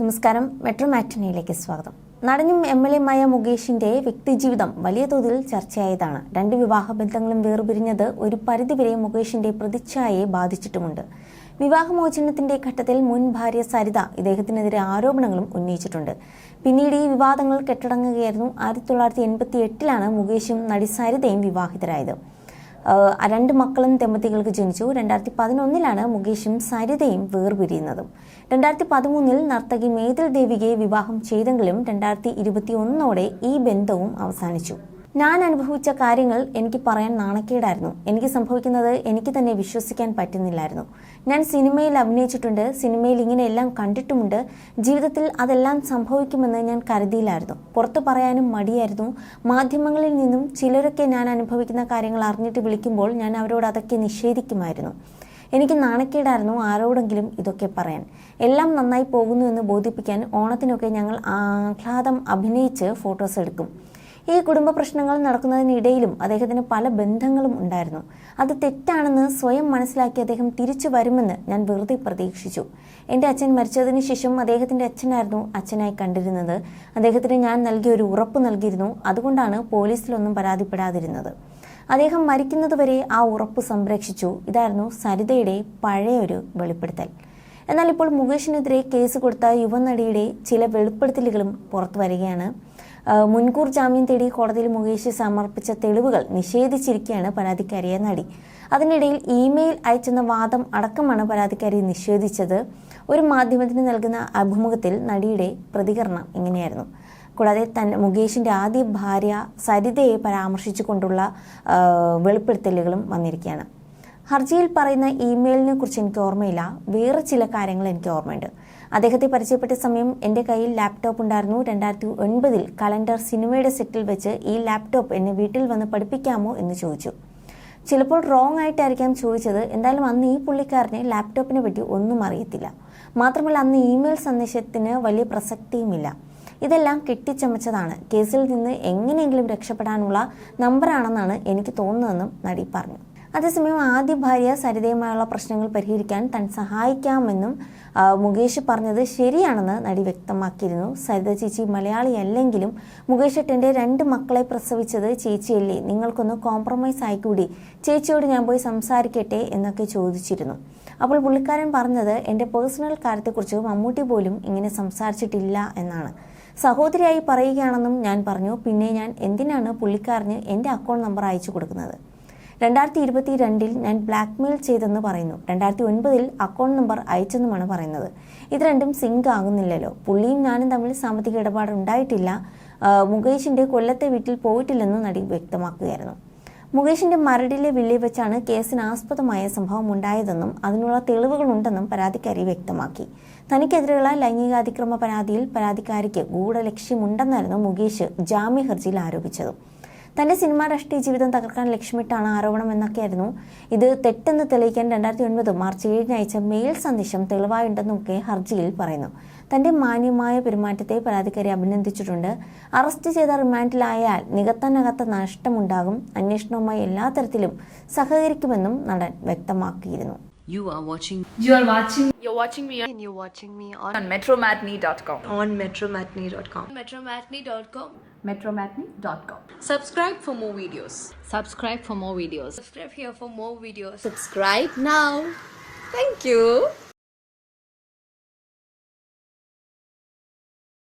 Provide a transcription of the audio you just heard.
നമസ്കാരം. മെട്രോ മാറ്റിനിയിലേക്ക് സ്വാഗതം. നടനും എംഎൽഎയുമായ മുകേഷിന്റെ വ്യക്തിജീവിതം വലിയ തോതിൽ ചർച്ചയായതാണ്. രണ്ട് വിവാഹ ബന്ധങ്ങളും വേർപിരിഞ്ഞത് ഒരു പരിധിവരെ മുകേഷിന്റെ പ്രതിച്ഛായയെ ബാധിച്ചിട്ടുമുണ്ട്. വിവാഹമോചനത്തിന്റെ ഘട്ടത്തിൽ മുൻ ഭാര്യ സരിത ഇദ്ദേഹത്തിനെതിരെ ആരോപണങ്ങളും ഉന്നയിച്ചിട്ടുണ്ട്. പിന്നീട് ഈ വിവാദങ്ങൾ കെട്ടടങ്ങുകയായിരുന്നു. 1988 മുകേഷും നടി സരിതയും വിവാഹിതരായത്. രണ്ട് മക്കളും ദമ്പതികൾക്ക് ജനിച്ചു. 2011 മുകേഷും സരിതയും വേർപിരിയുന്നതും. 2013 നർത്തകി മേതിൽ ദേവികയെ വിവാഹം ചെയ്തെങ്കിലും 2021 ഈ ബന്ധവും അവസാനിച്ചു. ഞാൻ അനുഭവിച്ച കാര്യങ്ങൾ എനിക്ക് പറയാൻ നാണക്കേടായിരുന്നു. എനിക്ക് സംഭവിക്കുന്നത് എനിക്ക് തന്നെ വിശ്വസിക്കാൻ പറ്റുന്നില്ലായിരുന്നു. ഞാൻ സിനിമയിൽ അഭിനയിച്ചിട്ടുണ്ട്, സിനിമയിൽ ഇങ്ങനെയെല്ലാം കണ്ടിട്ടുമുണ്ട്. ജീവിതത്തിൽ അതെല്ലാം സംഭവിക്കുമെന്ന് ഞാൻ കരുതിയില്ലായിരുന്നു. പുറത്തു പറയാനും മടിയായിരുന്നു. മാധ്യമങ്ങളിൽ നിന്നും ചിലരൊക്കെ ഞാൻ അനുഭവിക്കുന്ന കാര്യങ്ങൾ അറിഞ്ഞിട്ട് വിളിക്കുമ്പോൾ ഞാൻ അവരോട് അതൊക്കെ നിഷേധിക്കുമായിരുന്നു. എനിക്ക് നാണക്കേടായിരുന്നു ആരോടെങ്കിലും ഇതൊക്കെ പറയാൻ. എല്ലാം നന്നായി പോകുന്നു എന്ന് ബോധിപ്പിക്കാൻ ഓണത്തിനൊക്കെ ഞങ്ങൾ ആഹ്ലാദം അഭിനയിച്ച് ഫോട്ടോസ് എടുക്കും. ഈ കുടുംബ പ്രശ്നങ്ങൾ നടക്കുന്നതിനിടയിലും അദ്ദേഹത്തിന് പല ബന്ധങ്ങളും ഉണ്ടായിരുന്നു. അത് തെറ്റാണെന്ന് സ്വയം മനസ്സിലാക്കി അദ്ദേഹം തിരിച്ചു വരുമെന്ന് ഞാൻ വെറുതെ പ്രതീക്ഷിച്ചു. എൻ്റെ അച്ഛൻ മരിച്ചതിന് ശേഷം അദ്ദേഹത്തിൻ്റെ അച്ഛനായിരുന്നു അച്ഛനായി കണ്ടിരുന്നത്. അദ്ദേഹത്തിന് ഞാൻ നൽകിയ ഒരു ഉറപ്പ് നൽകിയിരുന്നു. അതുകൊണ്ടാണ് പോലീസിലൊന്നും പരാതിപ്പെടാതിരുന്നത്. അദ്ദേഹം മരിക്കുന്നതുവരെ ആ ഉറപ്പ് സംരക്ഷിച്ചു. ഇതായിരുന്നു സരിതയുടെ പഴയൊരു വെളിപ്പെടുത്തൽ. എന്നാൽ ഇപ്പോൾ മുകേഷിനെതിരെ കേസ് കൊടുത്ത യുവനടിയുടെ ചില വെളിപ്പെടുത്തലുകളും പുറത്തു വരികയാണ്. മുൻകൂർ ജാമ്യം തേടി കോടതിയിൽ മുകേഷ് സമർപ്പിച്ച തെളിവുകൾ നിഷേധിച്ചിരിക്കുകയാണ് പരാതിക്കാരിയെ നടി. അതിനിടയിൽ ഇമെയിൽ അയച്ചെന്ന വാദം അടക്കമാണ് പരാതിക്കാരി നിഷേധിച്ചത്. ഒരു മാധ്യമത്തിന് നൽകുന്ന അഭിമുഖത്തിൽ നടിയുടെ പ്രതികരണം ഇങ്ങനെയായിരുന്നു. കൂടാതെ മുകേഷിന്റെ ആദ്യ ഭാര്യ സരിതയെ പരാമർശിച്ചുകൊണ്ടുള്ള വെളിപ്പെടുത്തലുകളും വന്നിരിക്കുകയാണ്. ഹർജിയിൽ പറയുന്ന ഇമെയിലിനെ കുറിച്ച് എനിക്ക് ഓർമ്മയില്ല. വേറെ ചില കാര്യങ്ങൾ എനിക്ക് ഓർമ്മയുണ്ട്. അദ്ദേഹത്തെ പരിചയപ്പെട്ട സമയം എൻ്റെ കയ്യിൽ ലാപ്ടോപ്പ് ഉണ്ടായിരുന്നു. 2009 കലണ്ടർ സിനിമയുടെ സെറ്റിൽ വെച്ച് ഈ ലാപ്ടോപ്പ് എന്നെ വീട്ടിൽ വന്ന് പഠിപ്പിക്കാമോ എന്ന് ചോദിച്ചു. ചിലപ്പോൾ റോങ് ആയിട്ടായിരിക്കാം ചോദിച്ചത്. എന്തായാലും അന്ന് ഈ പുള്ളിക്കാരനെ ലാപ്ടോപ്പിനെ പറ്റി ഒന്നും അറിയത്തില്ല. മാത്രമല്ല അന്ന് ഇമെയിൽ സന്ദേശത്തിന് വലിയ പ്രസക്തിയുമില്ല. ഇതെല്ലാം കെട്ടിച്ചമച്ചതാണ്. കേസിൽ നിന്ന് എങ്ങനെയെങ്കിലും രക്ഷപ്പെടാനുള്ള നമ്പറാണെന്നാണ് എനിക്ക് തോന്നുന്നതെന്നും നടി പറഞ്ഞു. അതേസമയം ആദ്യ ഭാര്യ സരിതയുമായുള്ള പ്രശ്നങ്ങൾ പരിഹരിക്കാൻ താൻ സഹായിക്കാമെന്നും മുകേഷ് പറഞ്ഞത് ശരിയാണെന്ന് നടി വ്യക്തമാക്കിയിരുന്നു. സരിത ചേച്ചി മലയാളിയല്ലെങ്കിലും മുകേഷ് ഏട്ടൻ്റെ 2 മക്കളെ പ്രസവിച്ചത് ചേച്ചിയല്ലേ, നിങ്ങൾക്കൊന്ന് കോംപ്രമൈസ് ആയിക്കൂടി, ചേച്ചിയോട് ഞാൻ പോയി സംസാരിക്കട്ടെ എന്നൊക്കെ ചോദിച്ചിരുന്നു. അപ്പോൾ പുള്ളിക്കാരൻ പറഞ്ഞത് എൻ്റെ പേഴ്സണൽ കാര്യത്തെക്കുറിച്ച് മമ്മൂട്ടി പോലും ഇങ്ങനെ സംസാരിച്ചിട്ടില്ല എന്നാണ്. സഹോദരിയായി പറയുകയാണെന്നും ഞാൻ പറഞ്ഞു. പിന്നെ ഞാൻ എന്തിനാണ് പുള്ളിക്കാരന് എൻ്റെ അക്കൗണ്ട് നമ്പർ അയച്ചു കൊടുക്കുന്നത്? 2022 ഞാൻ ബ്ലാക്ക്മെയിൽ ചെയ്തെന്ന് പറയുന്നു. 2009 അക്കൗണ്ട് നമ്പർ അയച്ചെന്നുമാണ് പറയുന്നത്. ഇത് രണ്ടും സിങ്ക് ആകുന്നില്ലല്ലോ. പുള്ളിയും ഞാനും തമ്മിൽ സാമ്പത്തിക ഇടപാട് ഉണ്ടായിട്ടില്ല. മുകേഷിന്റെ കൊല്ലത്തെ വീട്ടിൽ പോയിട്ടില്ലെന്നും നടി വ്യക്തമാക്കുകയായിരുന്നു. മുകേഷിന്റെ മരടിലെ വില്ലയിൽ വെച്ചാണ് കേസിന് ആസ്പദമായ സംഭവം ഉണ്ടായതെന്നും അതിനുള്ള തെളിവുകളുണ്ടെന്നും പരാതിക്കാരി വ്യക്തമാക്കി. തനിക്കെതിരെയുള്ള ലൈംഗികാതിക്രമ പരാതിയിൽ പരാതിക്കാരിക്ക് ഗൂഢലക്ഷ്യമുണ്ടെന്നായിരുന്നു മുകേഷ് ജാമ്യ ഹർജിയിൽ ആരോപിച്ചത്. തന്റെ സിനിമാ രാഷ്ട്രീയ ജീവിതം തകർക്കാൻ ലക്ഷ്യമിട്ടാണ് ആരോപണം എന്നൊക്കെയായിരുന്നു. ഇത് തെറ്റെന്ന് തെളിയിക്കാൻ 2009 മാർച്ച് 7 അയച്ച മെയിൽ സന്ദേശം തെളിവായുണ്ടെന്നൊക്കെ ഹർജിയിൽ പറയുന്നു. തന്റെ മാന്യമായ പെരുമാറ്റത്തെ പരാതിക്കാരി അഭിനന്ദിച്ചിട്ടുണ്ട്. അറസ്റ്റ് ചെയ്ത റിമാൻഡിലായാൽ നികത്താനാകാത്ത നഷ്ടമുണ്ടാകും. അന്വേഷണവുമായി എല്ലാ തരത്തിലും സഹകരിക്കുമെന്നും നടൻ വ്യക്തമാക്കിയിരുന്നു. You're watching me on metromatney.com. on metromatney.com. metromatney.com. metromatney.com. Subscribe for more videos. Subscribe for more videos. Subscribe here for more videos. Subscribe now. Thank you.